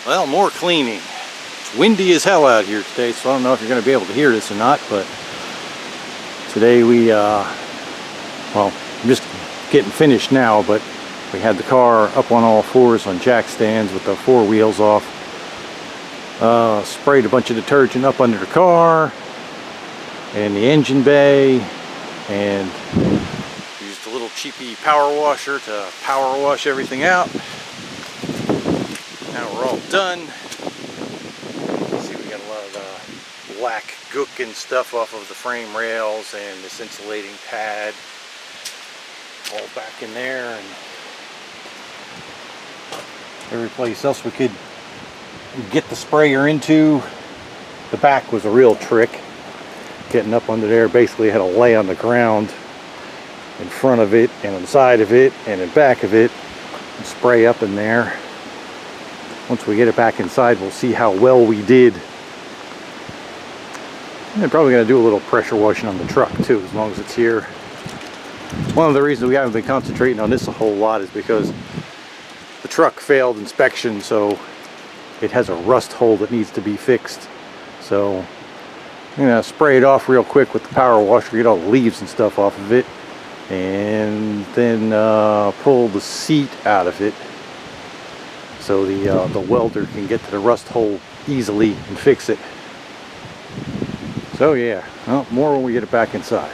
Well, more cleaning. It's windy as hell out here today, so I don't know if you're going to be able to hear this or not, but today we, well, I'm just getting finished now, but we had the car up on all fours on jack stands with the four wheels off. Sprayed a bunch of detergent up under the car and the engine bay, and used a little cheapy power washer to power wash everything out. Now we're all done. See, we got a lot of black gook and stuff off of the frame rails and this insulating pad all back in there, and every place else we could get the sprayer into. The back was a real trick. Getting up under there, basically had to lay on the ground in front of it and on the side of it and in back of it and spray up in there. Once we get it back inside, we'll see how well we did. And I'm probably going to do a little pressure washing on the truck too, as long as it's here. One of the reasons we haven't been concentrating on this a whole lot is because the truck failed inspection, so it has a rust hole that needs to be fixed. So I'm going to spray it off real quick with the power washer, get all the leaves and stuff off of it, and then pull the seat out of it so the welder can get to the rust hole easily and fix it. So yeah, well, more when we get it back inside.